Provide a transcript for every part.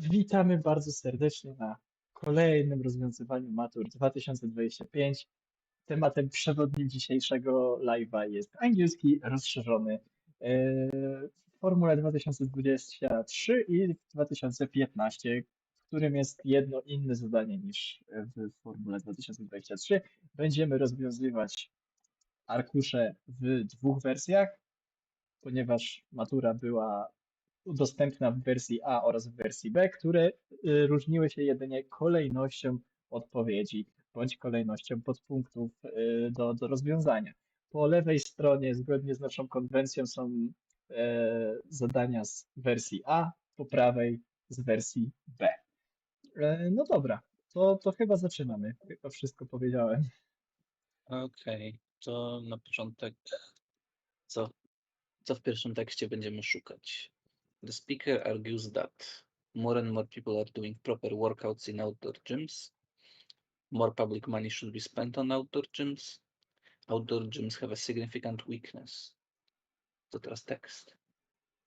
Witamy bardzo serdecznie na kolejnym rozwiązywaniu matur 2025. Tematem przewodnim dzisiejszego live'a jest angielski rozszerzony w formule 2023 i w 2015, w którym jest jedno inne zadanie niż w formule 2023. Będziemy rozwiązywać arkusze w dwóch wersjach, ponieważ matura była dostępna w wersji A oraz w wersji B, które różniły się jedynie kolejnością odpowiedzi bądź kolejnością podpunktów do rozwiązania. Po lewej stronie, zgodnie z naszą konwencją, są zadania z wersji A, po prawej z wersji B. No dobra, to chyba zaczynamy. Chyba wszystko powiedziałem. Okej, to na początek co w pierwszym tekście będziemy szukać? The speaker argues that more and more people are doing proper workouts in outdoor gyms. More public money should be spent on outdoor gyms. Outdoor gyms have a significant weakness. To teraz tekst.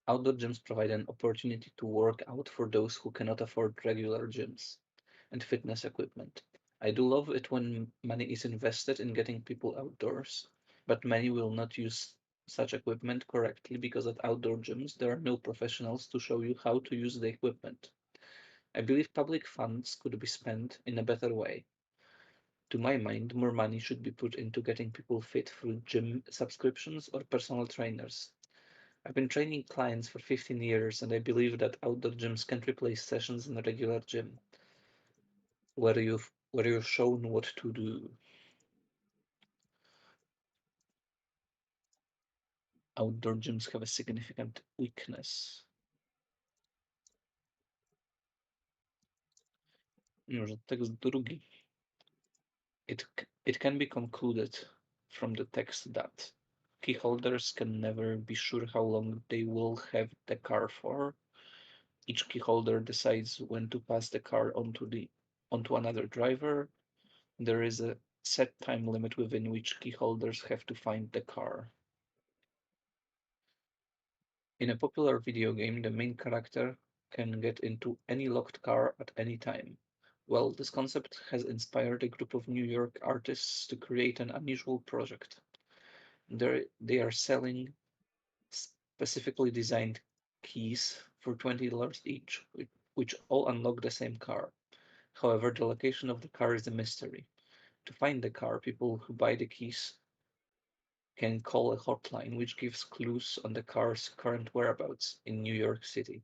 Outdoor gyms provide an opportunity to work out for those who cannot afford regular gyms and fitness equipment. I do love it when money is invested in getting people outdoors, but many will not use such equipment correctly because at outdoor gyms there are no professionals to show you how to use the equipment. I believe public funds could be spent in a better way. To my mind, more money should be put into getting people fit through gym subscriptions or personal trainers. I've been training clients for 15 years and I believe that outdoor gyms can't replace sessions in a regular gym where you're shown what to do. Outdoor gyms have a significant weakness. Może tekst drugi. It can be concluded from the text that key holders can never be sure how long they will have the car for. Each key holder decides when to pass the car onto another driver. There is a set time limit within which key holders have to find the car. In a popular video game, the main character can get into any locked car at any time. Well, this concept has inspired a group of New York artists to create an unusual project. They are selling specifically designed keys for $20 each, which all unlock the same car. However, the location of the car is a mystery. To find the car, people who buy the keys can call a hotline which gives clues on the car's current whereabouts in New York City.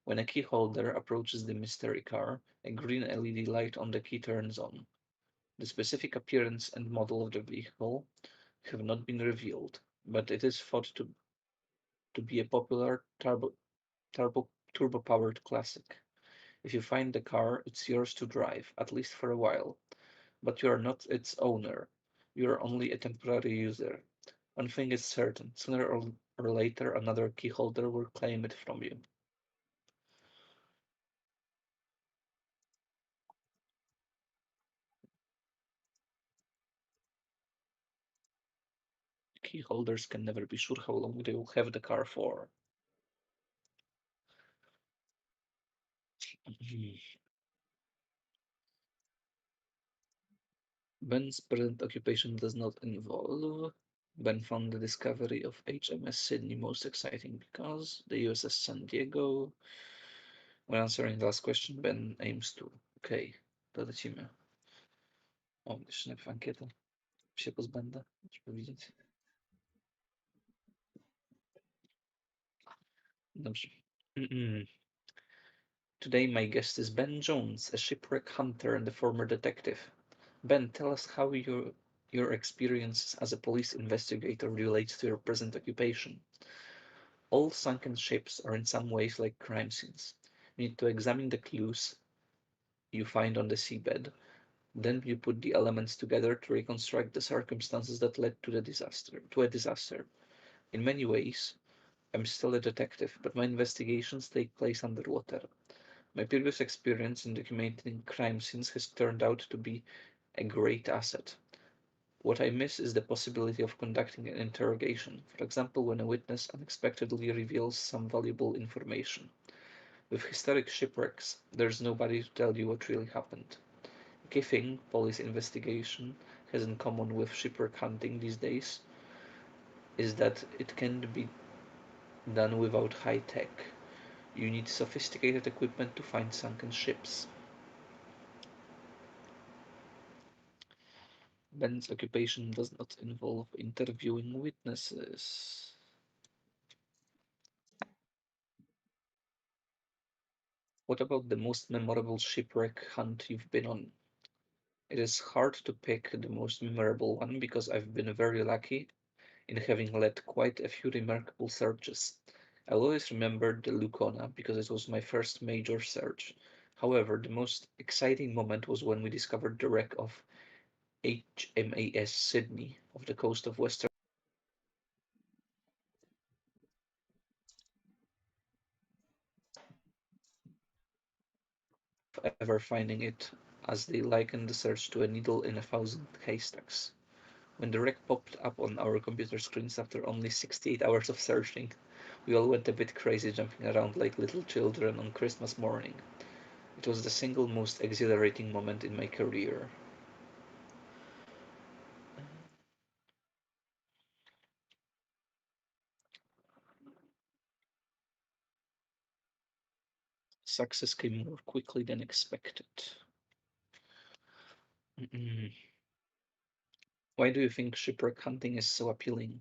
When a key holder approaches the mystery car, a green LED light on the key turns on. The specific appearance and model of the vehicle have not been revealed, but it is thought to be a popular turbo-powered classic. If you find the car, it's yours to drive, at least for a while, but you are not its owner. You are only a temporary user. One thing is certain, sooner or later another key holder will claim it from you. Key holders can never be sure how long they will have the car for. Ben's present occupation does not involve. Ben found the discovery of HMS Sydney most exciting because the USS San Diego. When answering the last question, Ben aims to. Okej, to lecimy. O, jeszcze najpierw ankietę się pozbędę, żeby widzieć. Dobrze. Today my guest is Ben Jones, a shipwreck hunter and a former detective. Ben, tell us how your experience as a police investigator relates to your present occupation. All sunken ships are in some ways like crime scenes. You need to examine the clues you find on the seabed. Then you put the elements together to reconstruct the circumstances that led to a disaster. In many ways, I'm still a detective, but my investigations take place underwater. My previous experience in documenting crime scenes has turned out to be a great asset. What I miss is the possibility of conducting an interrogation, for example, when a witness unexpectedly reveals some valuable information. With historic shipwrecks, there's nobody to tell you what really happened. A key thing police investigation has in common with shipwreck hunting these days is that it can't be done without high tech. You need sophisticated equipment to find sunken ships. Ben's occupation does not involve interviewing witnesses. What about the most memorable shipwreck hunt you've been on? It is hard to pick the most memorable one because I've been very lucky in having led quite a few remarkable searches. I'll always remember the Lucona because it was my first major search. However, the most exciting moment was when we discovered the wreck of HMAS Sydney off the coast of Western ever finding it, as they likened the search to a needle in a thousand haystacks. When the wreck popped up on our computer screens after only 68 hours of searching, we all went a bit crazy jumping around like little children on Christmas morning. It was the single most exhilarating moment in my career. Success came more quickly than expected. Why do you think shipwreck hunting is so appealing?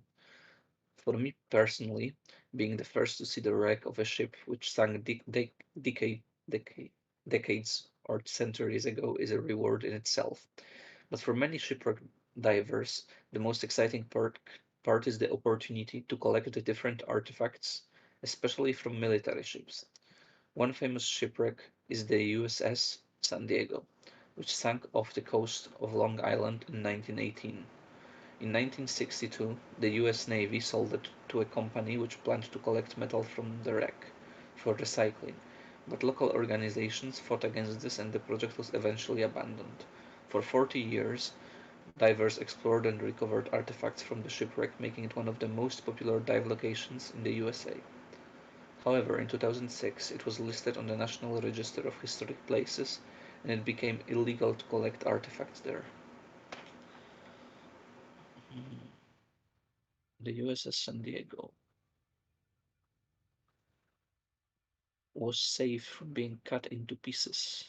For me personally, being the first to see the wreck of a ship which sank decades or centuries ago is a reward in itself. But for many shipwreck divers, the most exciting part is the opportunity to collect the different artifacts, especially from military ships. One famous shipwreck is the USS San Diego, which sank off the coast of Long Island in 1918. In 1962, the US Navy sold it to a company which planned to collect metal from the wreck for recycling, but local organizations fought against this and the project was eventually abandoned. For 40 years, divers explored and recovered artifacts from the shipwreck, making it one of the most popular dive locations in the USA. However, in 2006, it was listed on the National Register of Historic Places and it became illegal to collect artifacts there. The USS San Diego was safe from being cut into pieces.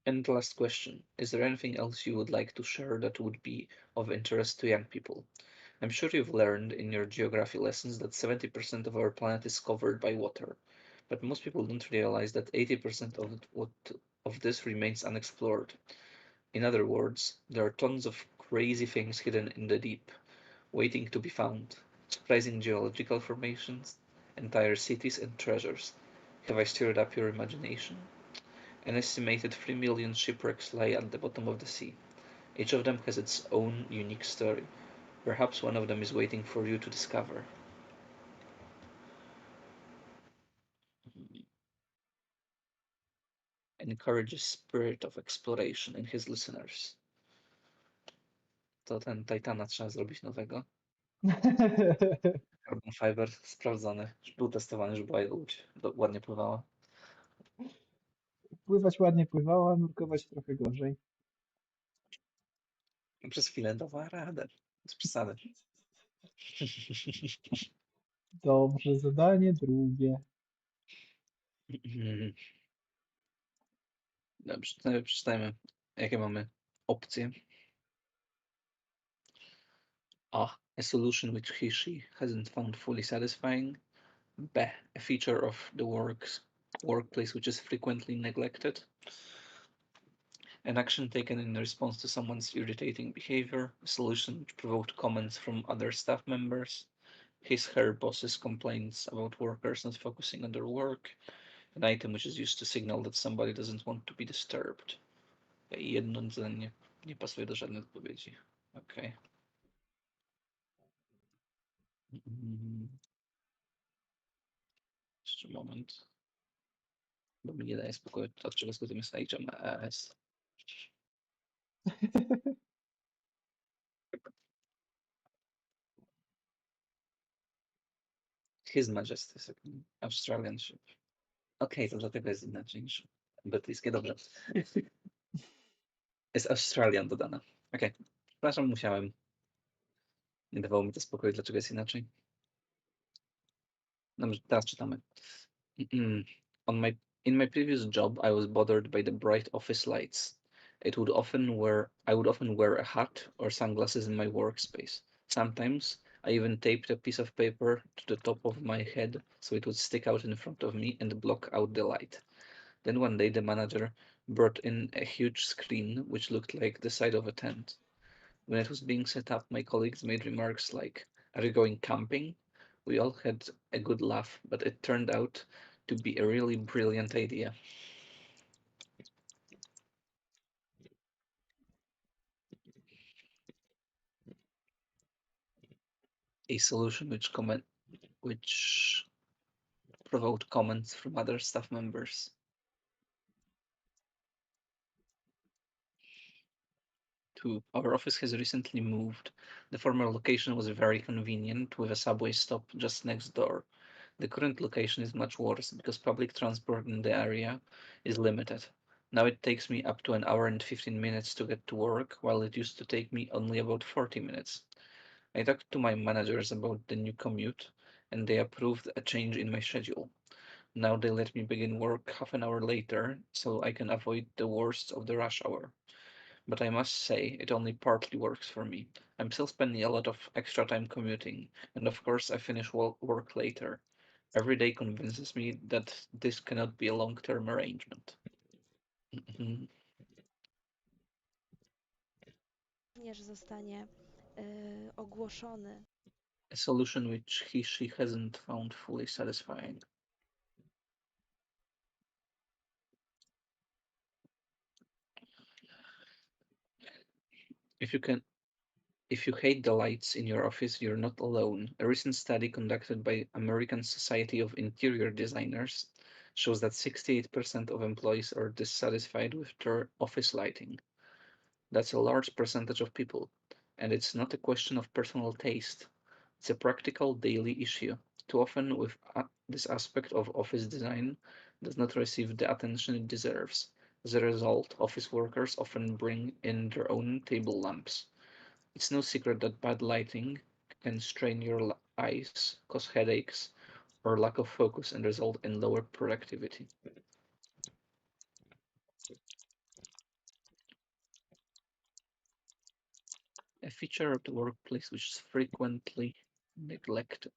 And last question, is there anything else you would like to share that would be of interest to young people? I'm sure you've learned in your geography lessons that 70% of our planet is covered by water, but most people don't realize that 80% of this remains unexplored. In other words, there are tons of crazy things hidden in the deep, waiting to be found. Surprising geological formations, entire cities and treasures. Have I stirred up your imagination? An estimated 3 million shipwrecks lie at the bottom of the sea. Each of them has its own unique story. Perhaps one of them is waiting for you to discover. Encourage a spirit of exploration in his listeners. To ten Titana trzeba zrobić nowego. Carbon fiber sprawdzony. Już był testowany, już była łódź. Ładnie pływała. Pływać ładnie pływała, nurkować trochę gorzej. Przez chwilę dawała radę. Z przesady. Dobrze, zadanie drugie. Dobrze, to przeczytajmy, jakie mamy opcje. A solution which he, she hasn't found fully satisfying. B, a feature of the workplace which is frequently neglected. An action taken in response to someone's irritating behavior. A solution which provoked comments from other staff members. Her boss's complaints about workers not focusing on their work. An item which is used to signal that somebody doesn't want to be disturbed. Jedno zdanie nie pasuje do żadnej odpowiedzi. Okej. Jeszcze moment. Bo mi nie daje spokoju, od czego skrótem jest HMAS. His Majesty, Australian ship. Okej, to dlatego jest inaczej niż brytyjskie. Dobrze. Jest Australian dodana. Okej. Przepraszam, musiałem. Nie dawało mi to spokoju, dlaczego jest inaczej. Dobrze, teraz czytamy. In my previous job, I was bothered by the bright office lights. I would often wear a hat or sunglasses in my workspace. Sometimes I even taped a piece of paper to the top of my head so it would stick out in front of me and block out the light. Then one day the manager brought in a huge screen which looked like the side of a tent. When it was being set up, my colleagues made remarks like, "Are you going camping?" We all had a good laugh, but it turned out to be a really brilliant idea. A solution which provoked comments from other staff members. Two, our office has recently moved. The former location was very convenient with a subway stop just next door. The current location is much worse because public transport in the area is limited. Now it takes me up to an hour and 15 minutes to get to work, while it used to take me only about 40 minutes. I talked to my managers about the new commute, and they approved a change in my schedule. Now they let me begin work half an hour later, so I can avoid the worst of the rush hour. But I must say, it only partly works for me. I'm still spending a lot of extra time commuting, and of course I finish work later. Every day convinces me that this cannot be a long-term arrangement. Również zostanie ogłoszony. A solution which she hasn't found fully satisfying. If you hate the lights in your office, you're not alone. A recent study conducted by American Society of Interior Designers shows that 68% of employees are dissatisfied with their office lighting. That's a large percentage of people, and it's not a question of personal taste. It's a practical daily issue. Too often, with this aspect of office design does not receive the attention it deserves. As a result, office workers often bring in their own table lamps. It's no secret that bad lighting can strain your eyes, cause headaches, or lack of focus and result in lower productivity. A feature of the workplace which is frequently neglected.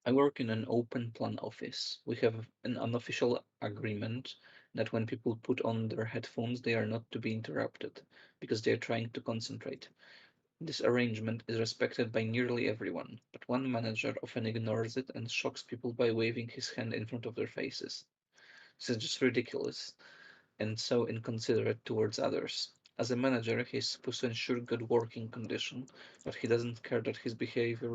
I work in an open plan office. We have an unofficial agreement that when people put on their headphones, they are not to be interrupted because they are trying to concentrate. This arrangement is respected by nearly everyone, but one manager often ignores it and shocks people by waving his hand in front of their faces. This is just ridiculous and so inconsiderate towards others. As a manager, he is supposed to ensure good working condition, but he doesn't care that his behavior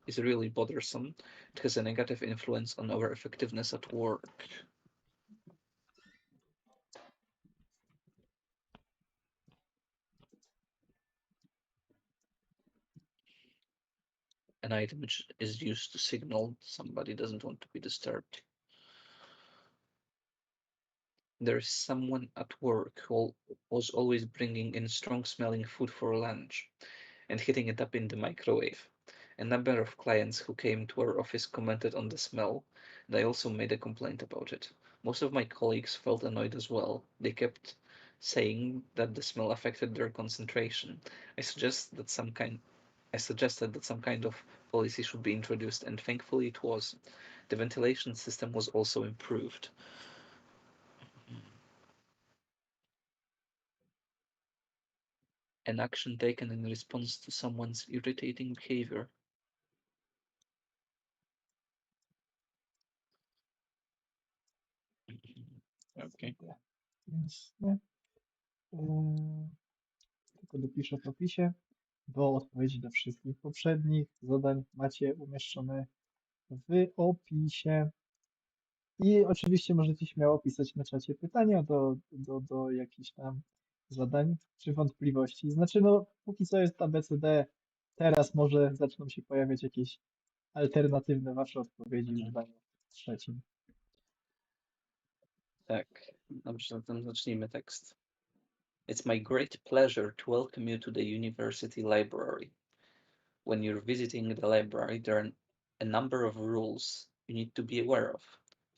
is really bothersome. It has a negative influence on our effectiveness at work. An item which is used to signal somebody doesn't want to be disturbed. There is someone at work who was always bringing in strong smelling food for lunch and heating it up in the microwave. A number of clients who came to our office commented on the smell, and I also made a complaint about it. Most of my colleagues felt annoyed as well. They kept saying that the smell affected their concentration. I suggested that some kind of policy should be introduced, and thankfully it was. The ventilation system was also improved. An action taken in response to someone's irritating behavior. Okay. Więc nie. Tylko dopiszę w opisie, bo odpowiedzi do wszystkich poprzednich zadań macie umieszczone w opisie. I oczywiście możecie śmiało pisać na czacie pytania do jakichś tam zadań czy wątpliwości. Znaczy, no, póki co jest ABCD, teraz może zaczną się pojawiać jakieś alternatywne wasze odpowiedzi w zdaniu trzecim. Tak, dobrze, zatem zacznijmy tekst. It's my great pleasure to welcome you to the university library. When you're visiting the library, there are a number of rules you need to be aware of.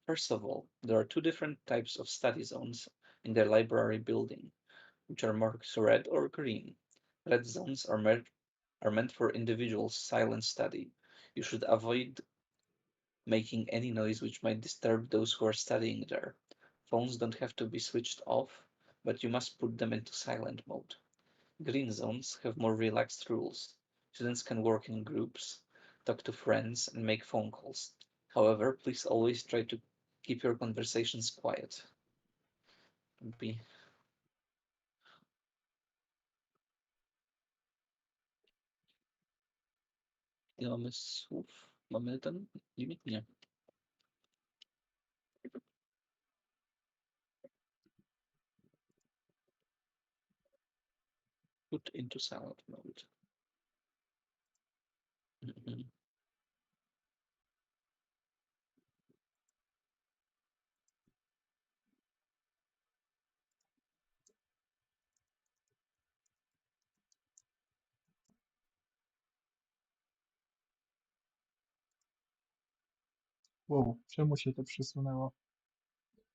First of all, there are two different types of study zones in the library building, which are marked red or green. Red zones are meant for individual silent study. You should avoid making any noise which might disturb those who are studying there. Phones don't have to be switched off, but you must put them into silent mode. Green zones have more relaxed rules. Students can work in groups, talk to friends, and make phone calls. However, please always try to keep your conversations quiet. B. Ile mamy słów? Mamy ten limit? Nie. Put into silent mode. Mhm. Wow, czemu się to przesunęło?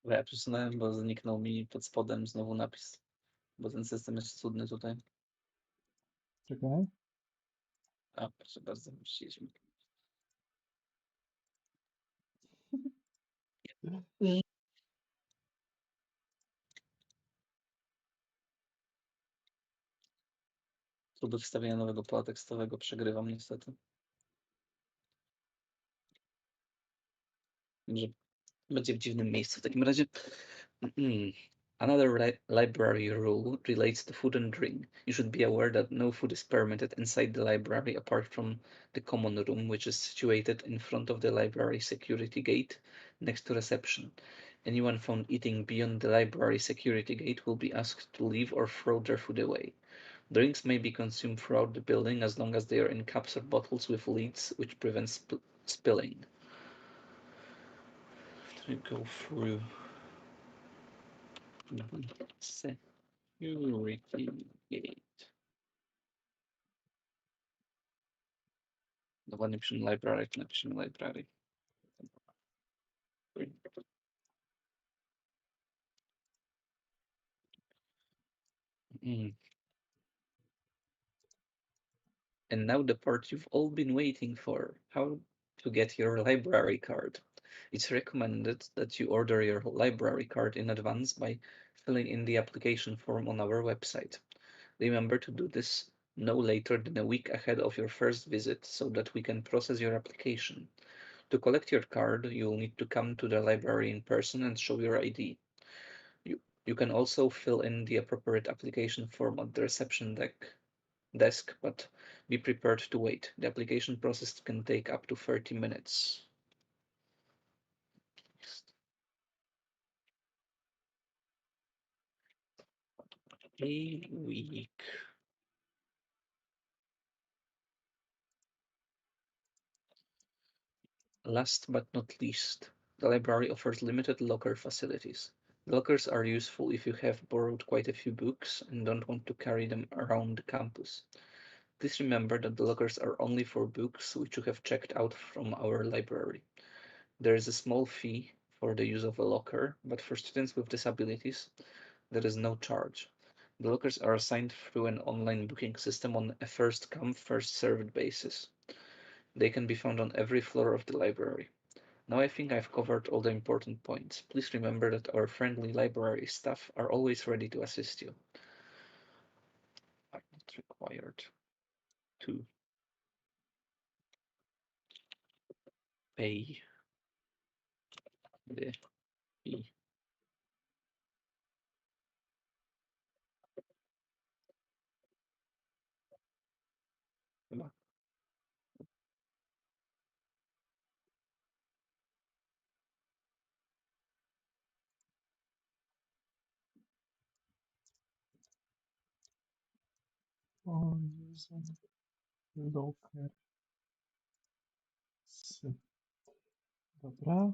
Bo ja przesunąłem, bo zniknął mi pod spodem znowu napis. Bo ten system jest cudny tutaj. Czekaj. A, proszę bardzo, wróciliśmy. Próby wstawienia nowego pola tekstowego przegrywam niestety. Że będzie w dziwnym miejscu w takim razie. Another library rule relates to food and drink. You should be aware that no food is permitted inside the library apart from the common room, which is situated in front of the library security gate next to reception. Anyone found eating beyond the library security gate will be asked to leave or throw their food away. Drinks may be consumed throughout the building as long as they are in cups or bottles with lids which prevent spilling. To go through security gate. Dokładnie przy library, napiszemy library. And now the part you've all been waiting for, how to get your library card. It's recommended that you order your library card in advance by filling in the application form on our website. Remember to do this no later than a week ahead of your first visit so that we can process your application. To collect your card, you'll need to come to the library in person and show your ID. You can also fill in the appropriate application form at the reception desk, but be prepared to wait. The application process can take up to 30 minutes. A week. Last but not least, the library offers limited locker facilities. The lockers are useful if you have borrowed quite a few books and don't want to carry them around the campus. Please remember that the lockers are only for books which you have checked out from our library. There is a small fee for the use of a locker, but for students with disabilities, there is no charge. The lockers are assigned through an online booking system on a first-come, first-served basis. They can be found on every floor of the library. Now I think I've covered all the important points. Please remember that our friendly library staff are always ready to assist you. I'm not required to pay the fee. Chyba. Horizon Locker. Dobra,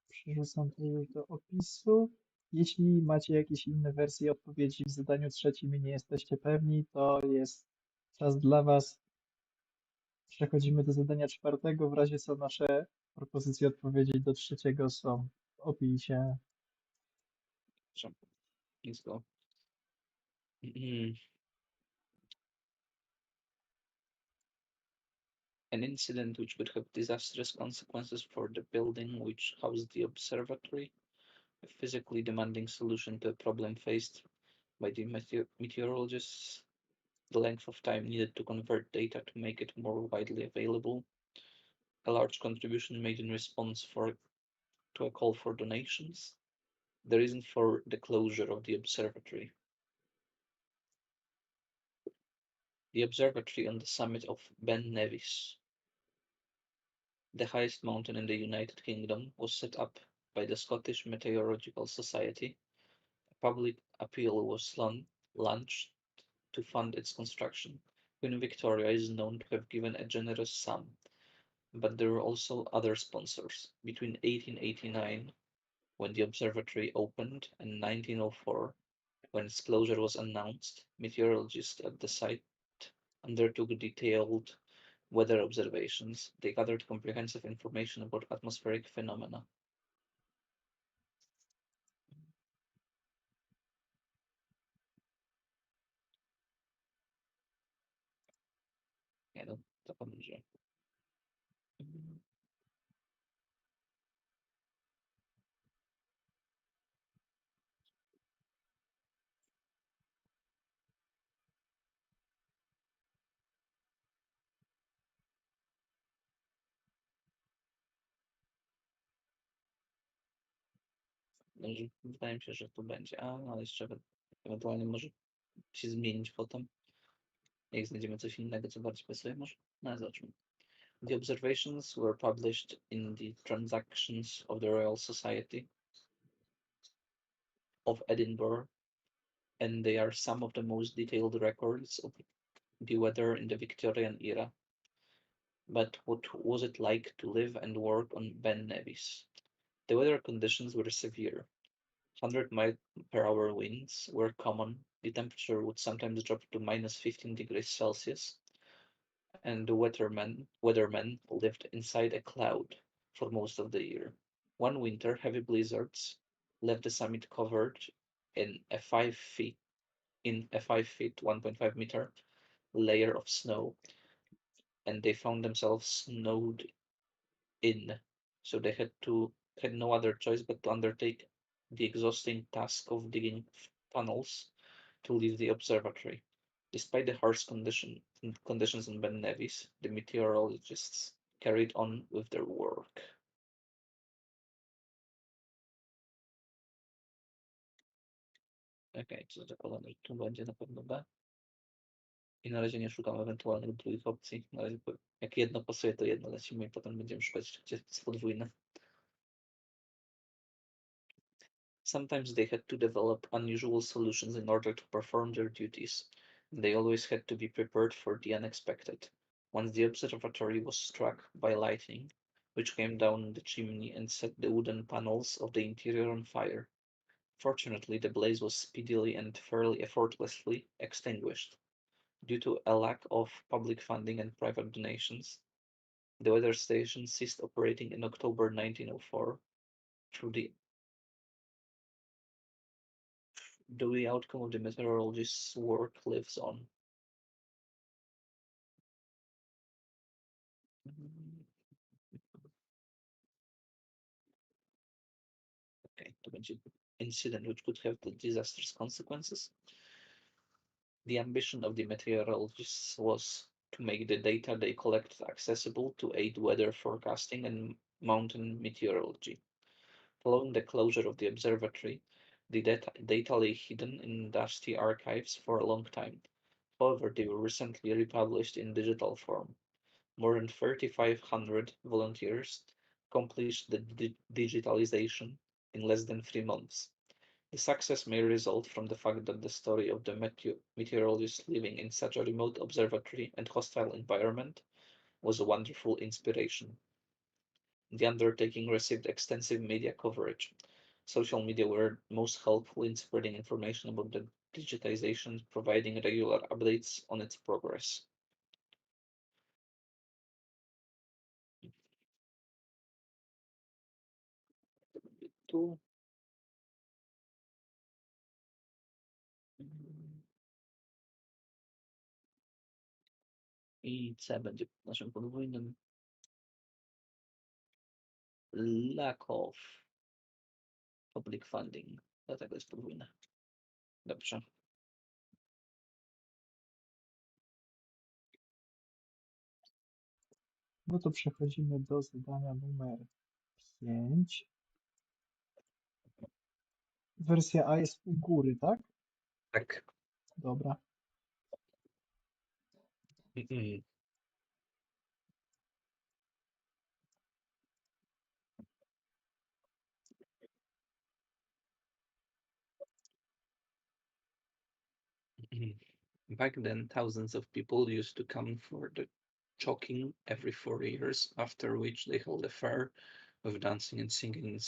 przerzucam to już do opisu. Jeśli macie jakieś inne wersje odpowiedzi w zadaniu trzecim i nie jesteście pewni, to jest czas dla Was. Przechodzimy do zadania czwartego. W razie co nasze propozycje odpowiedzi do trzeciego są w opisie. So, let's go. Mhm. An incident which could have disastrous consequences for the building which housed the observatory, a physically demanding solution to a problem faced by the meteorologists, the length of time needed to convert data to make it more widely available, a large contribution made in response to a call for donations, the reason for the closure of the observatory. The observatory on the summit of Ben Nevis, the highest mountain in the United Kingdom, was set up by the Scottish Meteorological Society. A public appeal was launched to fund its construction. Queen Victoria is known to have given a generous sum, but there were also other sponsors. Between 1889, when the observatory opened, and 1904, when its closure was announced, meteorologists at the site undertook detailed weather observations. They gathered comprehensive information about atmospheric phenomena. Nie no, to pomoże. Wydaje mi się, że tu będzie. Ale jeszcze ewentualnie może się zmienić potem. Jak znajdziemy coś innego, co bardziej pasuje, może? No, zobaczmy. The observations were published in the Transactions of the Royal Society of Edinburgh, and they are some of the most detailed records of the weather in the Victorian era. But what was it like to live and work on Ben Nevis? The weather conditions were severe. 100-mile-per-hour winds were common. The temperature would sometimes drop to minus 15 degrees Celsius, and the weathermen lived inside a cloud for most of the year. One winter, heavy blizzards left the summit covered in a 5 feet 1.5 meter layer of snow, and they found themselves snowed in. So they had no other choice but to undertake the exhausting task of digging tunnels to leave the observatory. Despite the harsh conditions in Ben Nevis, the meteorologists carried on with their work. Okej, co zakładam, że tu będzie na pewno B. I na razie nie szukam ewentualnych drugich opcji. Na razie jak jedno pasuje, to jedno lecimy i potem będziemy szukać, gdzie jest podwójne. Sometimes they had to develop unusual solutions in order to perform their duties. They always had to be prepared for the unexpected. Once the observatory was struck by lightning, which came down the chimney and set the wooden panels of the interior on fire. Fortunately, the blaze was speedily and fairly effortlessly extinguished. Due to a lack of public funding and private donations, the weather station ceased operating in October 1904. The outcome of the meteorologist's work lives on. Okay, to będzie incident which could have the disastrous consequences. The ambition of the meteorologists was to make the data they collected accessible to aid weather forecasting and mountain meteorology. Following the closure of the observatory, the data lay hidden in dusty archives for a long time. However, they were recently republished in digital form. More than 3,500 volunteers accomplished the digitalization in less than 3 months. The success may result from the fact that the story of the meteorologist living in such a remote observatory and hostile environment was a wonderful inspiration. The undertaking received extensive media coverage. Social media were most helpful in spreading information about the digitization, providing regular updates on its progress. Tu i C będzie naszym podwójnym. Lack of public funding. Dlatego jest podwójne. Dobrze. No to przechodzimy do zadania numer 5. Wersja A jest u góry, tak? Tak. Dobra. Back then, thousands of people used to come for the chalking every 4 years, after which they held a fair with dancing and singing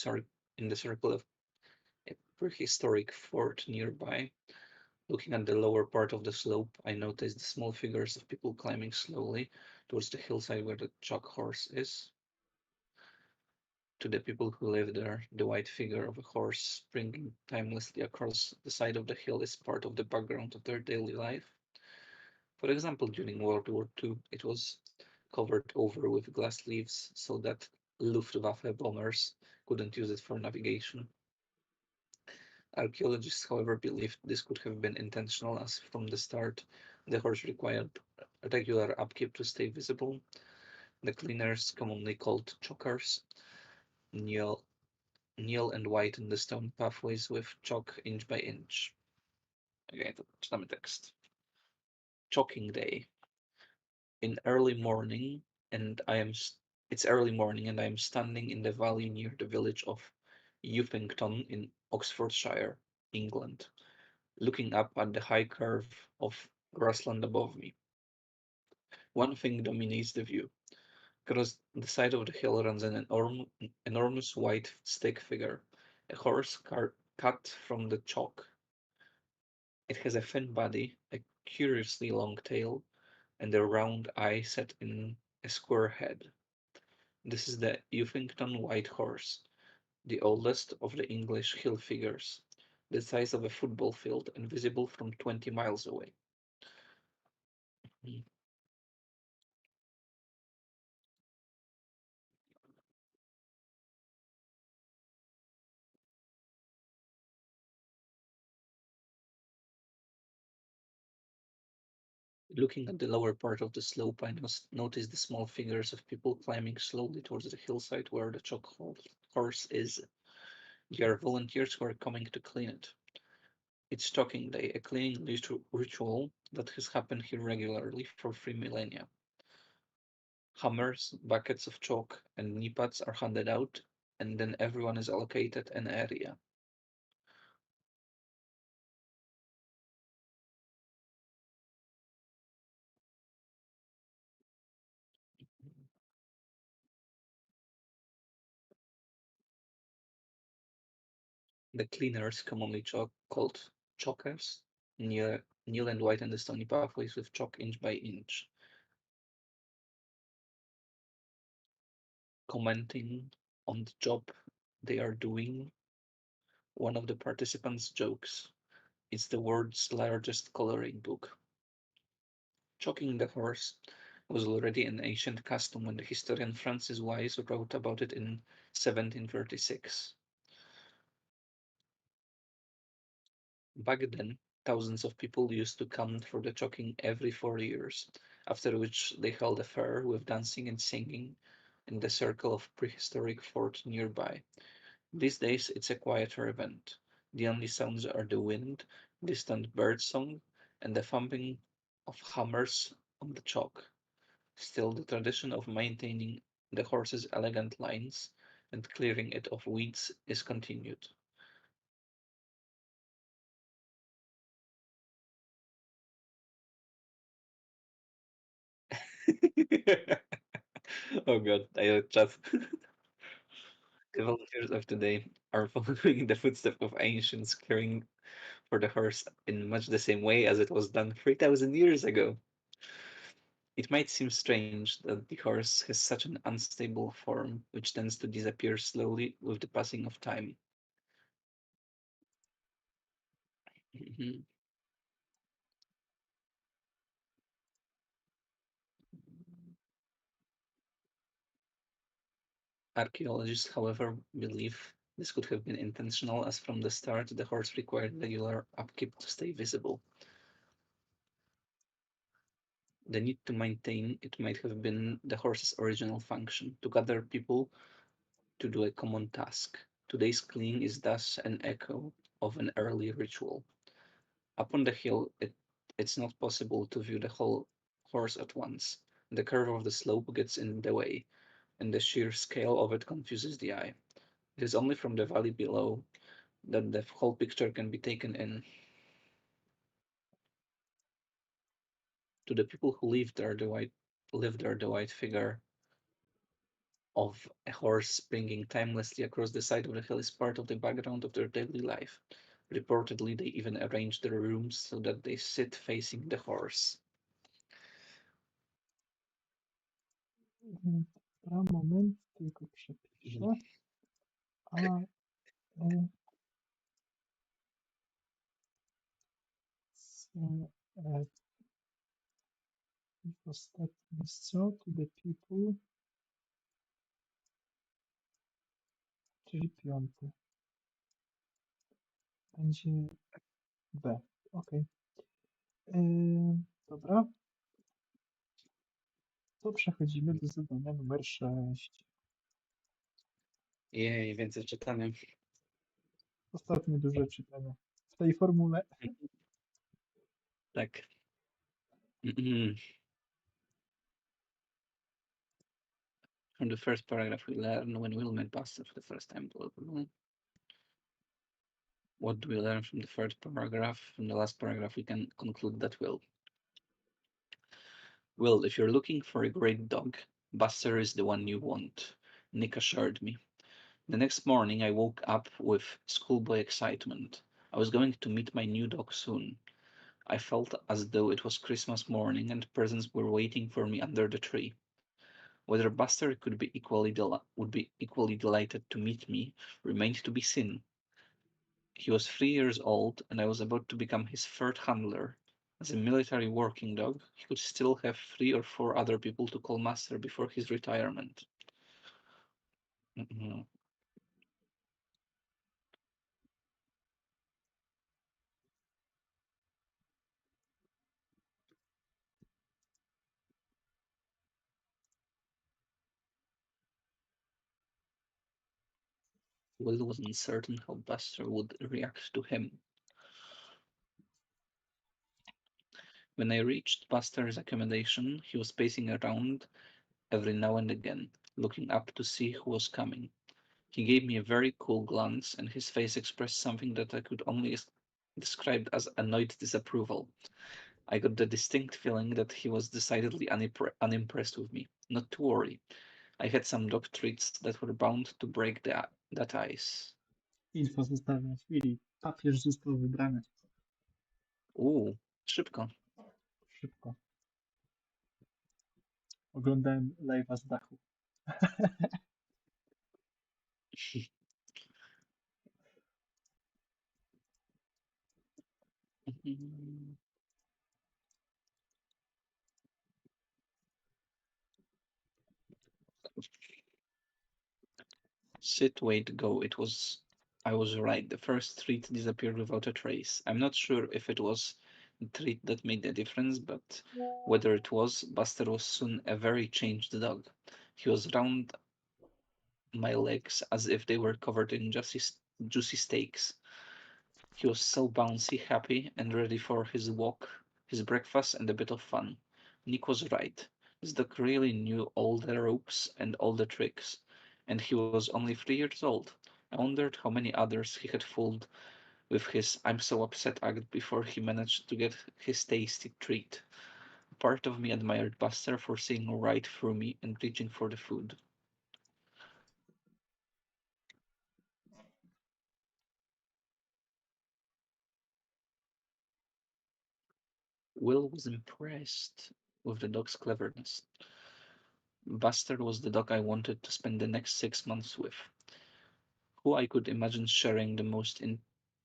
in the circle of a prehistoric fort nearby. Looking at the lower part of the slope, I noticed the small figures of people climbing slowly towards the hillside where the chalk horse is. To the people who live there, the white figure of a horse springing timelessly across the side of the hill is part of the background of their daily life. For example, during World War II, it was covered over with glass leaves so that Luftwaffe bombers couldn't use it for navigation. Archaeologists, however, believe this could have been intentional, as from the start the horse required regular upkeep to stay visible. The cleaners, commonly called chokers, kneel and whiten the stone pathways with chalk inch by inch. Okay, to czytamy tekst. Chalking day. In early morning, and I am. It's early morning, and I am standing in the valley near the village of Uffington in Oxfordshire, England, looking up at the high curve of grassland above me. One thing dominates the view. Across the side of the hill runs an enormous white stick figure, a horse cut from the chalk. It has a thin body, a curiously long tail, and a round eye set in a square head. This is the Uffington White Horse, the oldest of the English hill figures, the size of a football field and visible from 20 miles away. Looking at the lower part of the slope, I notice the small figures of people climbing slowly towards the hillside where the chalk horse is. They are volunteers who are coming to clean it. It's Chalking Day, a cleaning ritual that has happened here regularly for 3 millennia. Hammers, buckets of chalk, and knee pads are handed out, and then everyone is allocated an area. The cleaners, commonly called chalkers, kneel and whiten the stony pathways with chalk inch by inch. Commenting on the job they are doing, one of the participants jokes, "It's the world's largest coloring book." Chalking the horse was already an ancient custom when the historian Francis Wise wrote about it in 1736. Back then, thousands of people used to come for the chalking every 4 years, after which they held a fair with dancing and singing in the circle of prehistoric fort nearby. These days, it's a quieter event. The only sounds are the wind, distant birdsong, and the thumping of hammers on the chalk. Still, the tradition of maintaining the horse's elegant lines and clearing it of weeds is continued. Oh god, I had chat. The volunteers of today are following the footsteps of ancients, caring for the horse in much the same way as it was done 3,000 years ago. It might seem strange that the horse has such an unstable form, which tends to disappear slowly with the passing of time. Mhm. Archaeologists, however, believe this could have been intentional, as from the start the horse required regular upkeep to stay visible. The need to maintain it might have been the horse's original function, to gather people to do a common task. Today's cleaning is thus an echo of an early ritual. Up on the hill, it's not possible to view the whole horse at once. The curve of the slope gets in the way, and the sheer scale of it confuses the eye. It is only from the valley below that the whole picture can be taken in. To the people who live there, the white figure of a horse springing timelessly across the side of the hill is part of the background of their daily life. Reportedly, they even arrange their rooms so that they sit facing the horse. Dobra, moment, tylko przepiszę. A, c, e, i ostatnie jest co? To the people, czyli piąty. Będzie B. Ok. Dobra, to przechodzimy do zadania numer 6. Jej, więcej czytania. Ostatnie duże czytanie w tej formule. Tak. Mhm. From the first paragraph, we learn when Will met Buster for the first time. Blah, blah, blah. What do we learn from the first paragraph? From the last paragraph, we can conclude that Will, if you're looking for a great dog, Buster is the one you want, Nick assured me. The next morning, I woke up with schoolboy excitement. I was going to meet my new dog soon. I felt as though it was Christmas morning and presents were waiting for me under the tree. Whether Buster would be equally delighted to meet me remained to be seen. He was 3 years old, and I was about to become his third handler. As a military working dog, he could still have 3 or 4 other people to call master before his retirement. Mhm. Will was uncertain how Buster would react to him. When I reached Buster's accommodation, he was pacing around every now and again, looking up to see who was coming. He gave me a very cool glance, and his face expressed something that I could only describe as annoyed disapproval. I got the distinct feeling that he was decidedly unimpressed with me. Not to worry. I had some dog treats that were bound to break that ice. Info zostawiam w chwili. Papież został wybrany. Szybko. Szybko. Oglądałem live'a z dachu. Sit, wait, go. I was right. The first treat disappeared without a trace. I'm not sure if it was the treat that made the difference, but whether it was, Buster was soon a very changed dog. He was round my legs as if they were covered in juicy steaks. He was so bouncy, happy, and ready for his walk, his breakfast, and a bit of fun. Nick was right. This dog really knew all the ropes and all the tricks, and he was only 3 years old. I wondered how many others he had fooled with his I'm so upset act before he managed to get his tasty treat. Part of me admired Buster for seeing right through me and reaching for the food. Will was impressed with the dog's cleverness. Buster was the dog I wanted to spend the next 6 months with, who I could imagine sharing the most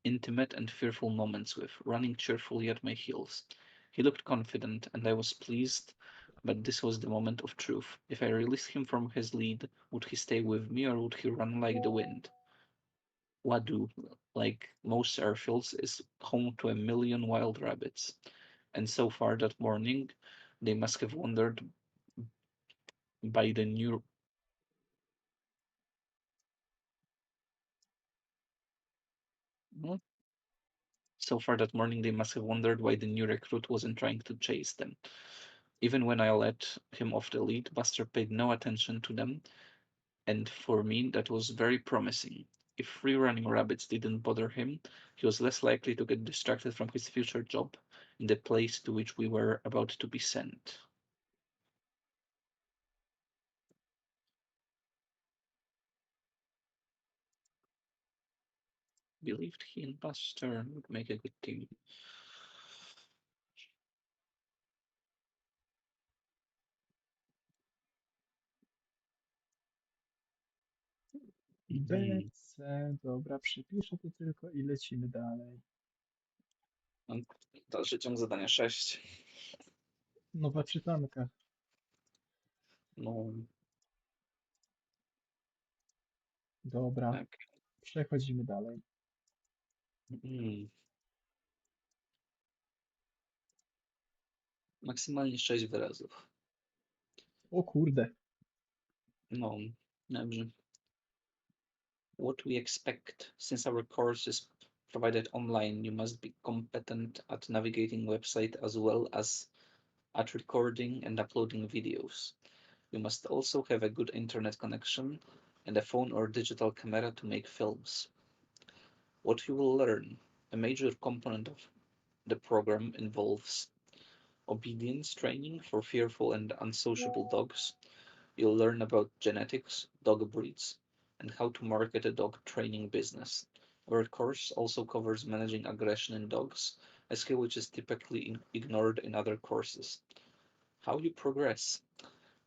intimate and fearful moments with, running cheerfully at my heels. He looked confident, and I was pleased, but this was the moment of truth. If I released him from his lead, would he stay with me or would he run like the wind? Wadu, like most airfields, is home to a million wild rabbits, and so far that morning they must have wandered by the new so far that morning they must have wondered why the new recruit wasn't trying to chase them. Even when I let him off the lead, Buster paid no attention to them, and for me that was very promising. If free running rabbits didn't bother him, he was less likely to get distracted from his future job in the place to which we were about to be sent. Believed he and Buster would make a good team. DC, dobra, przypiszę to tylko i lecimy dalej. Dalszy ciąg zadania 6. Nowa czytanka. No, Dobra, tak. przechodzimy dalej. Maksymalnie 6 wyrazów. O kurde. No, dobrze. What we expect, since our course is provided online, you must be competent at navigating website as well as at recording and uploading videos. You must also have a good internet connection and a phone or digital camera to make films. What you will learn, a major component of the program involves obedience training for fearful and unsociable dogs. You'll learn about genetics, dog breeds, and how to market a dog training business. Our course also covers managing aggression in dogs, a skill which is typically ignored in other courses. How you progress.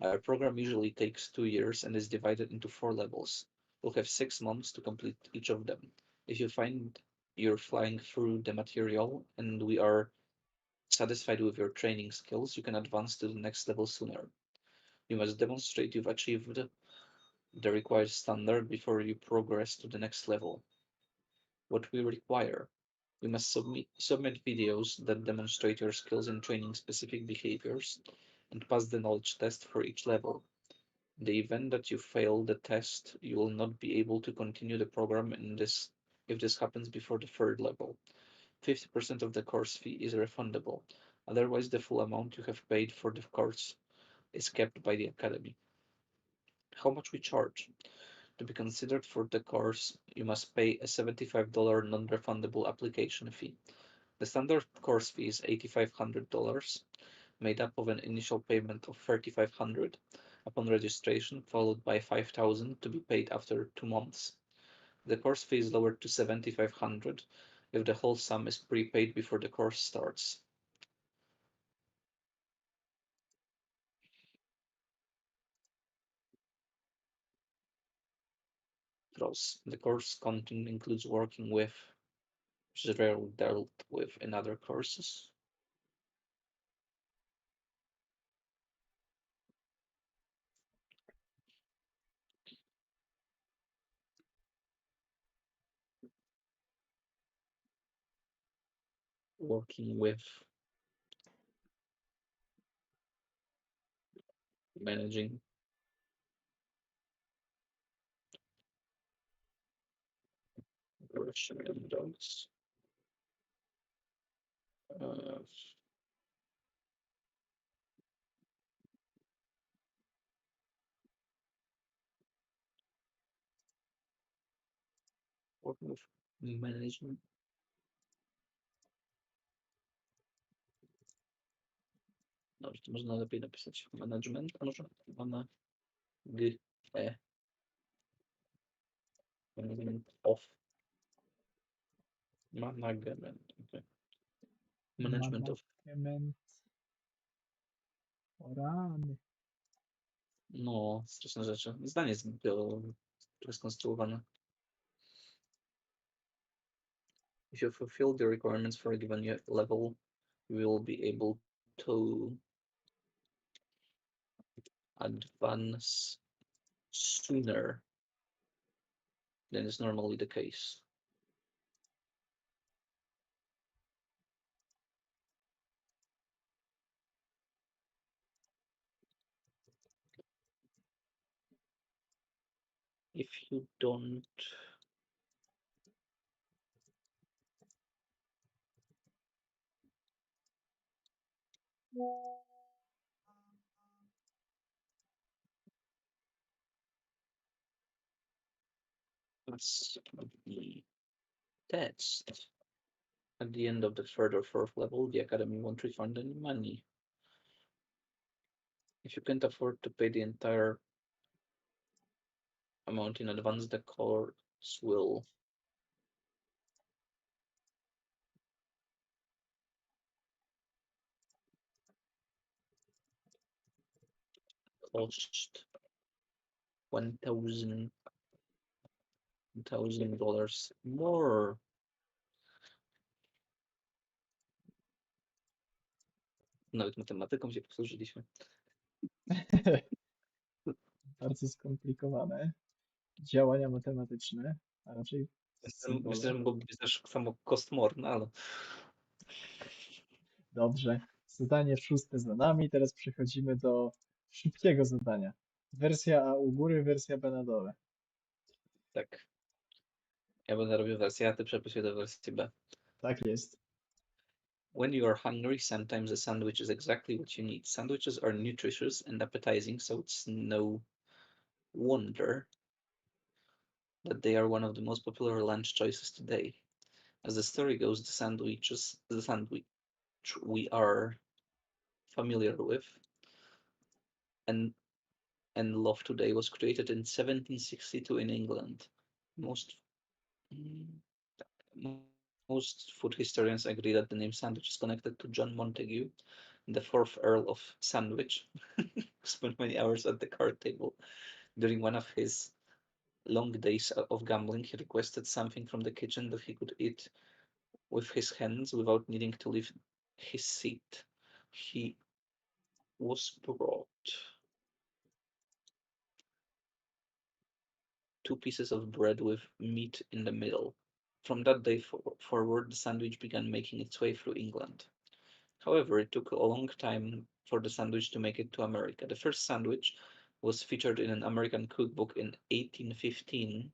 Our program usually takes 2 years and is divided into 4 levels. You'll have 6 months to complete each of them. If you find you're flying through the material and we are satisfied with your training skills, you can advance to the next level sooner. You must demonstrate you've achieved the required standard before you progress to the next level. What we require. We must submit videos that demonstrate your skills in training specific behaviors and pass the knowledge test for each level. In the event that you fail the test, you will not be able to continue the program if this happens before the third level. 50% of the course fee is refundable. Otherwise, the full amount you have paid for the course is kept by the academy. How much we charge? To be considered for the course, you must pay a $75 non-refundable application fee. The standard course fee is $8,500, made up of an initial payment of $3,500 upon registration, followed by $5,000 to be paid after 2 months. The course fee is lowered to $7,500 if the whole sum is prepaid before the course starts. Pros. The course content includes working with, which is rarely dealt with in other courses. Working with, managing, Russian dogs. Uh, working with management. Dobrze, to można lepiej napisać management, a może management of. Management. Okay. Management of. Management. O rany. No, straszne rzeczy. Zdanie jest skonstruowane. If you fulfill the requirements for a given level, you will be able to advance sooner than is normally the case. If you don't pass the test at the end of the third or fourth level, the academy won't refund any money. If you can't afford to pay the entire amount in advance, the courts will cost $1,000 more. Nawet matematyką się posłużyliśmy. Bardzo skomplikowane. Działania matematyczne, a raczej Myślę, symbole. że mogłoby być też samo cost more, no ale Dobrze. Zadanie 6 za nami. Teraz przechodzimy do szybkiego zadania. Wersja A u góry, wersja B na dole. tak. Ja będę robił wersję, a ty przepisuj do wersji B. Tak jest. When you are hungry, sometimes a sandwich is exactly what you need. Sandwiches are nutritious and appetizing, so it's no wonder that they are one of the most popular lunch choices today. As the story goes, the sandwich we are familiar with and love today was created in 1762 in England. Most most food historians agree that the name sandwich is connected to John Montagu, the fourth Earl of Sandwich, who spent many hours at the card table. During one of his long days of gambling, he requested something from the kitchen that he could eat with his hands without needing to leave his seat. He was brought 2 pieces of bread with meat in the middle. From that day forward, the sandwich began making its way through England. However, it took a long time for the sandwich to make it to America. The first sandwich was featured in an American cookbook in 1815.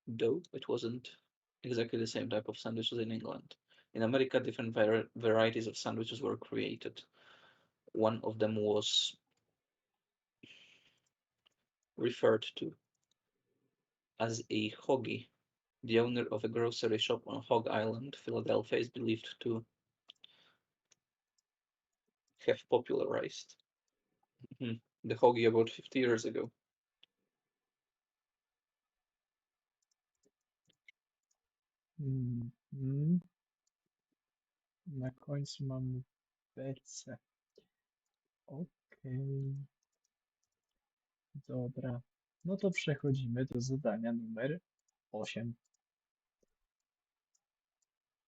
Though it wasn't exactly the same type of sandwiches in England. In America, different varieties of sandwiches were created. One of them was referred to as a hoggy. The owner of a grocery shop on Hog Island, Philadelphia, is believed to have popularized the hoggy about 50 years ago. Na końcu mamy BC. Okej. Dobra. No to przechodzimy do zadania numer 8.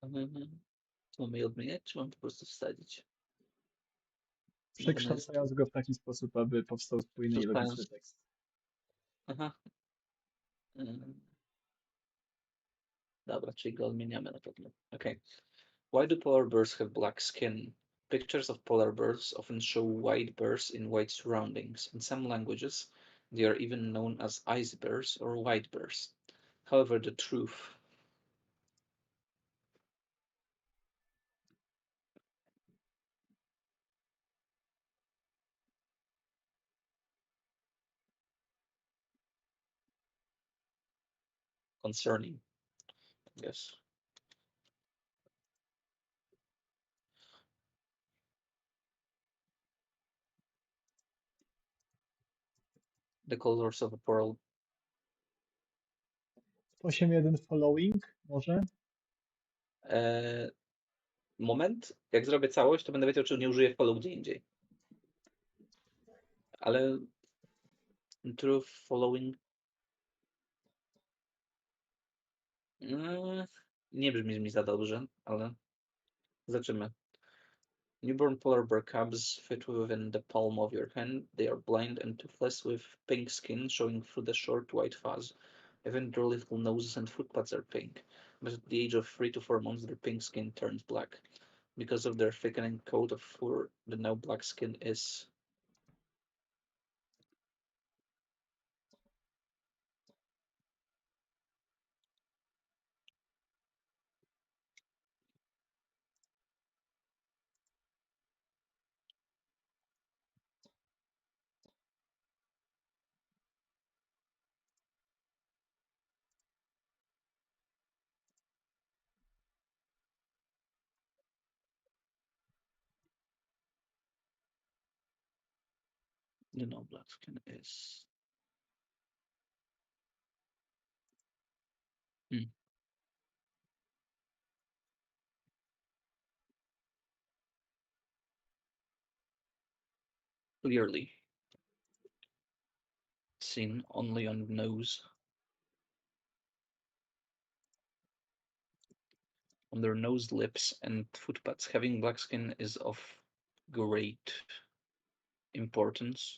Co mamy je odmieniać, czy mam po prostu wsadzić? Przekształcając go w taki sposób, aby powstał spójny i logiczny tekst. Aha. Dobra, czyli go odmieniamy na pewno. Okay. Why do polar bears have black skin? Pictures of polar bears often show white bears in white surroundings. In some languages, they are even known as ice bears or white bears. However, the truth concerning, yes. The colors of a pearl. 8.1 following może? Moment, jak zrobię całość, to będę wiedział, czy nie użyję follow gdzie indziej. Ale true following nie brzmi mi za dobrze, ale zobaczymy. Newborn polar bear cubs fit within the palm of your hand. They are blind and toothless with pink skin showing through the short white fuzz. Even their little noses and footpads are pink. But at the age of 3 to 4 months, their pink skin turns black. Because of their thickening coat of fur, the now black skin is the now black skin is clearly seen only on the nose. On their nose, lips, and footpads. Having black skin is of great importance.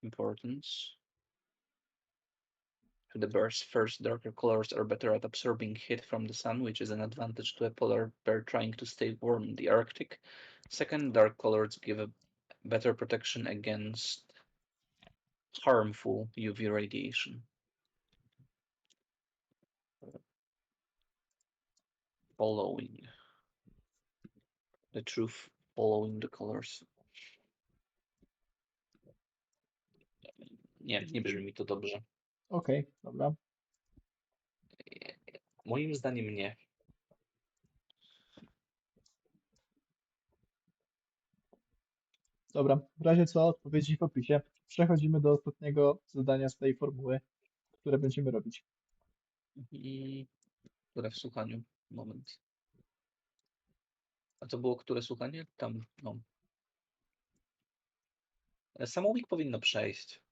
Importance to the bears. First, darker colors are better at absorbing heat from the sun, which is an advantage to a polar bear trying to stay warm in the Arctic. Second, dark colors give a better protection against harmful UV radiation. Following the truth, following the colors. Nie brzmi mi to dobrze. Okej, dobra. Moim zdaniem nie. Dobra, w razie co, odpowiedzi w opisie. Przechodzimy do ostatniego zadania z tej formuły, które będziemy robić. Które w słuchaniu? Moment. A to było które słuchanie? Tam, no. Samo week powinno przejść.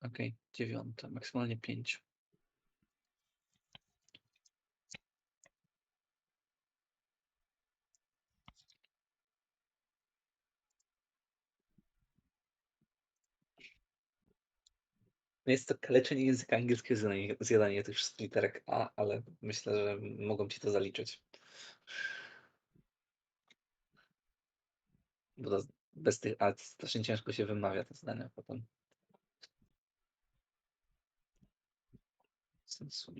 Okej, 9, maksymalnie 5. Jest to kaleczenie języka angielskiego, zjadanie tych wszystkich literek A, ale myślę, że mogą ci to zaliczyć. Bo to bez tych A strasznie ciężko się wymawia te zdania potem. Since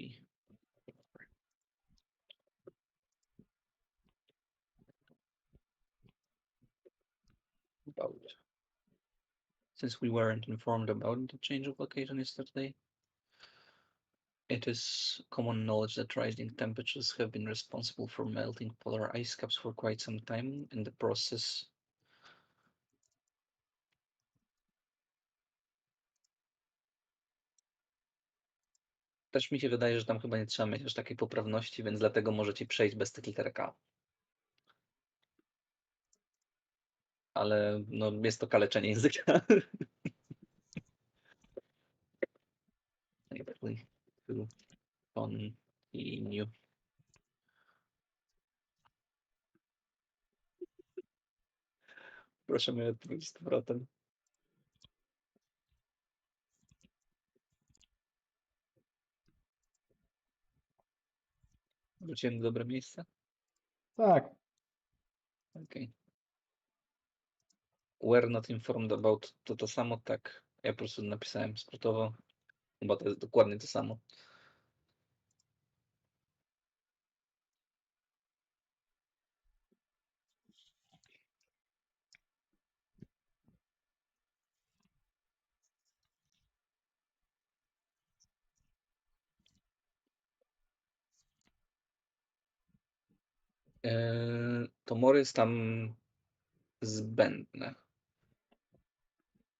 we weren't informed about the change of location yesterday, it is common knowledge that rising temperatures have been responsible for melting polar ice caps for quite some time. In the process, też mi się wydaje, że tam chyba nie trzeba mieć aż takiej poprawności, więc dlatego możecie przejść bez tych literek A. Ale no, jest to kaleczenie języka. Continue. Proszę mnie odpowiedzieć z powrotem. Wróciłem do dobre miejsce? Tak, Okay. Were not informed about to samo, tak. Ja po prostu napisałem skrótowo, bo to jest dokładnie to samo. To more jest tam zbędne.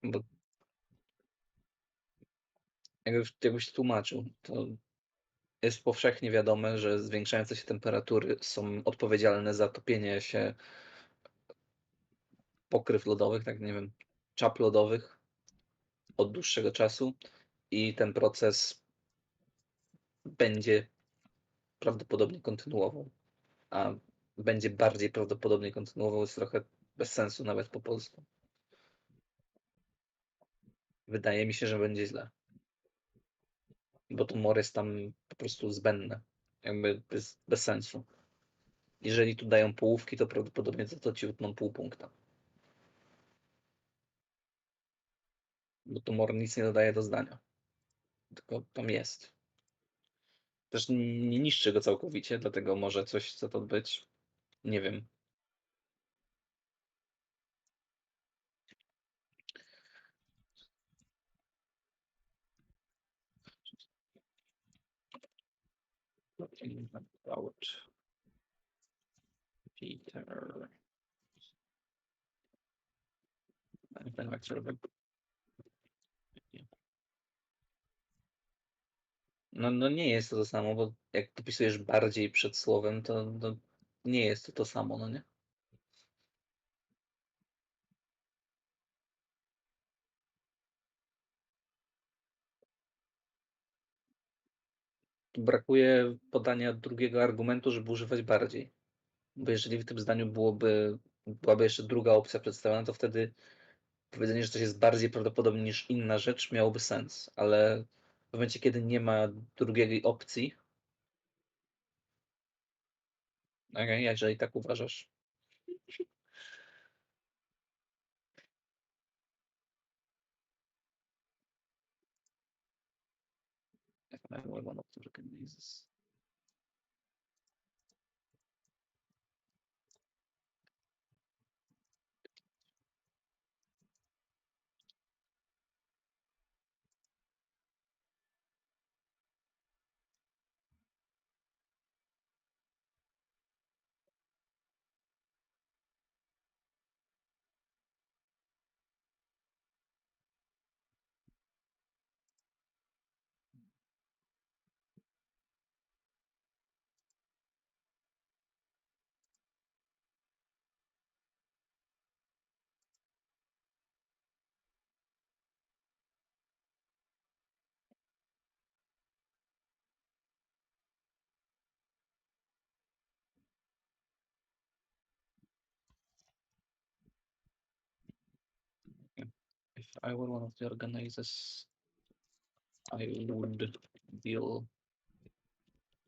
Bo jakbyś tłumaczył, to jest powszechnie wiadome, że zwiększające się temperatury są odpowiedzialne za topienie się pokryw lodowych, tak nie wiem, czap lodowych od dłuższego czasu i ten proces będzie prawdopodobnie kontynuował. A będzie bardziej prawdopodobnie kontynuował jest trochę bez sensu nawet po polsku. Wydaje mi się, że będzie źle. Bo to more jest tam po prostu zbędne. Jakby bez sensu. Jeżeli tu dają połówki, to prawdopodobnie za to ci utną pół punkta. Bo to more nic nie dodaje do zdania. Tylko tam jest. Też nie niszczy go całkowicie, dlatego może coś chce to być. Nie wiem. About Peter. No nie jest to samo, bo jak dopisujesz bardziej przed słowem, to nie jest to samo, no nie? Tu brakuje podania drugiego argumentu, żeby używać bardziej. Bo jeżeli w tym zdaniu byłaby jeszcze druga opcja przedstawiona, to wtedy powiedzenie, że coś jest bardziej prawdopodobne niż inna rzecz miałoby sens, ale w momencie, kiedy nie ma drugiej opcji, okej, jeżeli tak uważasz, one of the recognizes. If I were one of the organizers, I would deal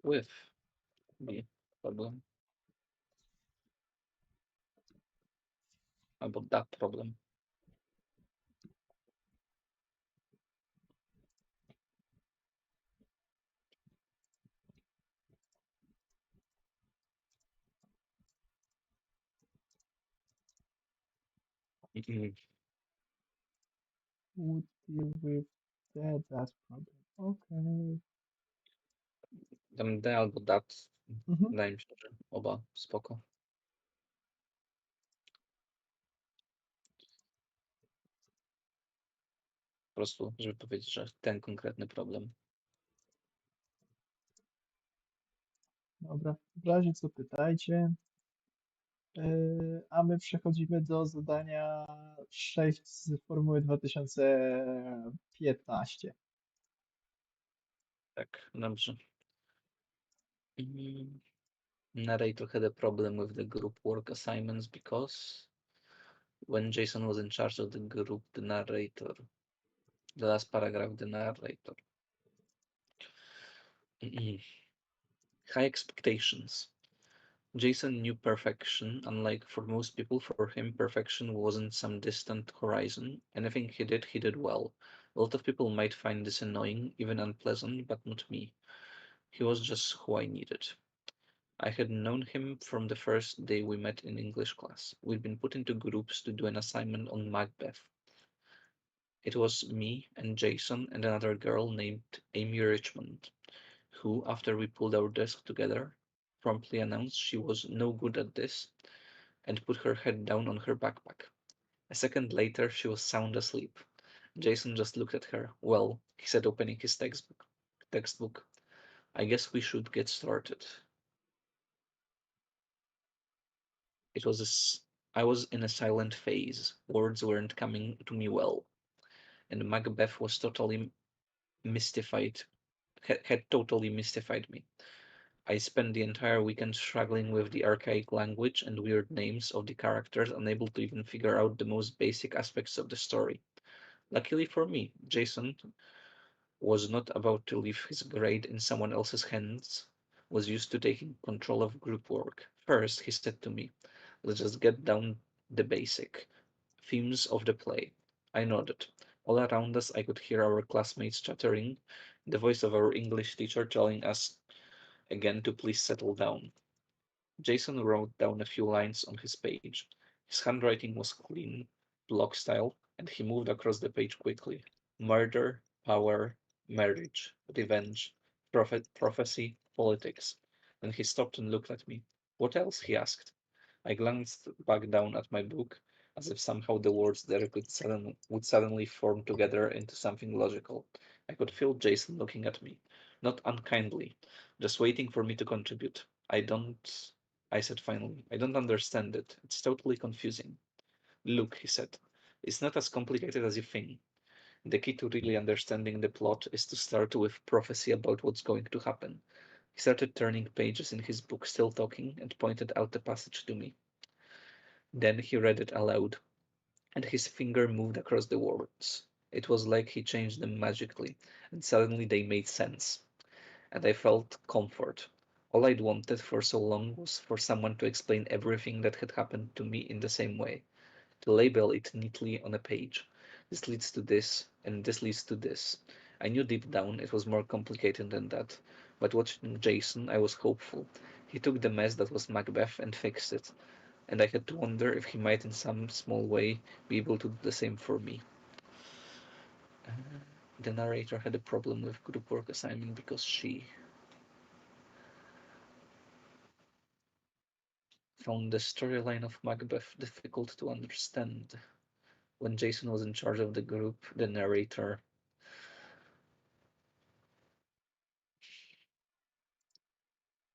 with the problem about that problem. Would deal with that problem. Okay. Tam D albo dat, Mhm. wydaje mi się, że oba spoko. Po prostu, żeby powiedzieć, że ten konkretny problem. Dobra, w razie co pytajcie. A my przechodzimy do zadania 6 z formuły 2015. Tak, dobrze. Narrator had a problem with the group work assignments because when Jason was in charge of the group, the last paragraph, the narrator. High expectations. Jason knew perfection. Unlike for most people, for him, perfection wasn't some distant horizon. Anything he did well. A lot of people might find this annoying, even unpleasant, but not me. He was just who I needed. I had known him from the first day we met in English class. We'd been put into groups to do an assignment on Macbeth. It was me and Jason and another girl named Amy Richmond, who, after we pulled our desk together, promptly announced she was no good at this and put her head down on her backpack. A second later, she was sound asleep. Jason just looked at her. Well, he said, opening his textbook. I guess we should get started. It was I was in a silent phase. Words weren't coming to me well, and Macbeth was totally mystified. Had totally mystified me. I spent the entire weekend struggling with the archaic language and weird names of the characters, unable to even figure out the most basic aspects of the story. Luckily for me, Jason was not about to leave his grade in someone else's hands, was used to taking control of group work. First, he said to me, let's just get down the basic themes of the play. I nodded. All around us, I could hear our classmates chattering, the voice of our English teacher telling us again to please settle down. Jason wrote down a few lines on his page. His handwriting was clean, block style, and he moved across the page quickly. Murder, power, marriage, revenge, prophecy, politics. Then he stopped and looked at me. What else? He asked. I glanced back down at my book, as if somehow the words there would suddenly form together into something logical. I could feel Jason looking at me, not unkindly, just waiting for me to contribute. I said finally, I don't understand it. It's totally confusing. Look, he said, it's not as complicated as you think. The key to really understanding the plot is to start with prophecy about what's going to happen. He started turning pages in his book, still talking, and pointed out the passage to me. Then he read it aloud, and his finger moved across the words. It was like he changed them magically, and suddenly they made sense. And I felt comfort. All I'd wanted for so long was for someone to explain everything that had happened to me in the same way, to label it neatly on a page. This leads to this, and this leads to this. I knew deep down it was more complicated than that, but watching Jason, I was hopeful. He took the mess that was Macbeth and fixed it, and I had to wonder if he might in some small way be able to do the same for me. Uh, the narrator had a problem with group work assignment because she found the storyline of Macbeth difficult to understand. When Jason was in charge of the group, the narrator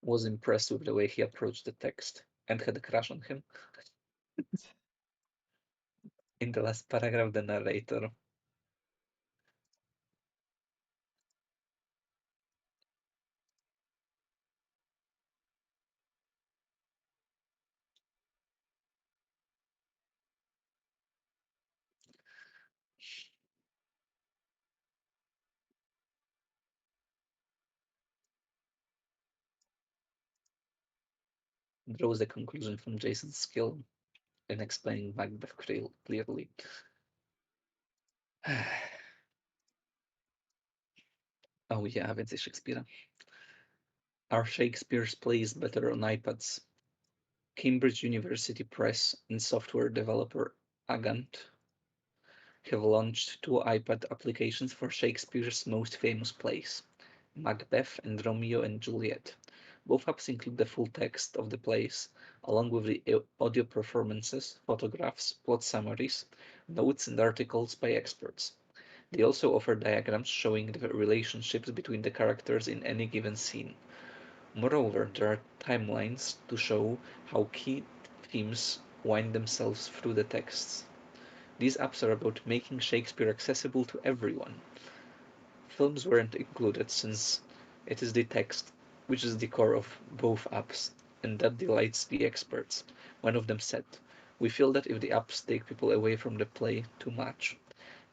was impressed with the way he approached the text and had a crush on him. In the last paragraph, the narrator draws the conclusion from Jason's skill in explaining Macbeth clearly. Oh yeah, więcej Szekspira. Are Shakespeare's plays better on iPads? Cambridge University Press and software developer Agant have launched two iPad applications for Shakespeare's most famous plays, Macbeth and Romeo and Juliet. Both apps include the full text of the plays, along with the audio performances, photographs, plot summaries, notes, and articles by experts. They also offer diagrams showing the relationships between the characters in any given scene. Moreover, there are timelines to show how key themes wind themselves through the texts. These apps are about making Shakespeare accessible to everyone. Films weren't included since it is the text which is the core of both apps, and that delights the experts. One of them said, we feel that if the apps take people away from the play too much,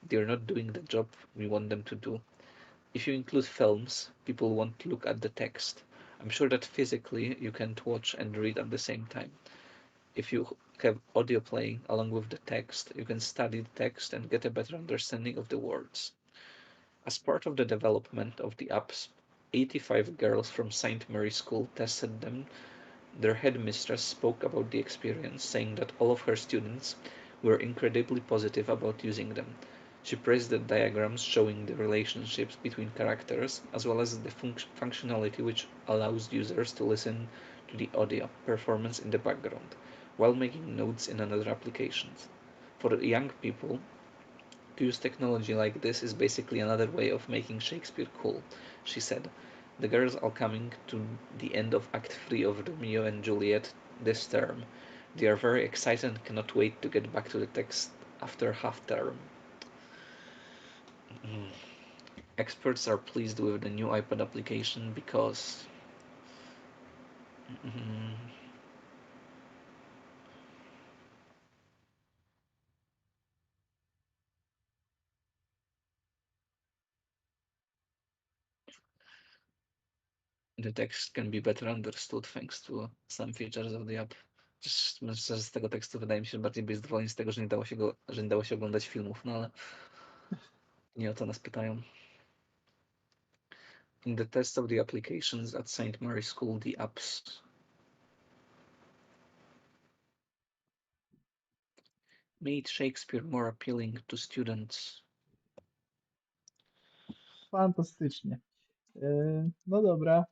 they're not doing the job we want them to do. If you include films, people won't look at the text. I'm sure that physically you can't watch and read at the same time. If you have audio playing along with the text, you can study the text and get a better understanding of the words. As part of the development of the apps, 85 girls from St. Mary's School tested them. Their headmistress spoke about the experience, saying that all of her students were incredibly positive about using them. She praised the diagrams showing the relationships between characters, as well as the functionality which allows users to listen to the audio performance in the background, while making notes in another applications. For the young people, to use technology like this is basically another way of making Shakespeare cool, she said. The girls are coming to the end of Act 3 of Romeo and Juliet this term. They are very excited and cannot wait to get back to the text after half term. Experts are pleased with the new iPad application because the text can be better understood thanks to some features of the app. Myślę, że z tego tekstu wydaje mi się bardziej być zadowoleni z tego, że nie dało się oglądać filmów, no ale nie o to nas pytają. In the test of the applications at St. Mary's School, the apps made Shakespeare more appealing to students. Fantastycznie. No dobra,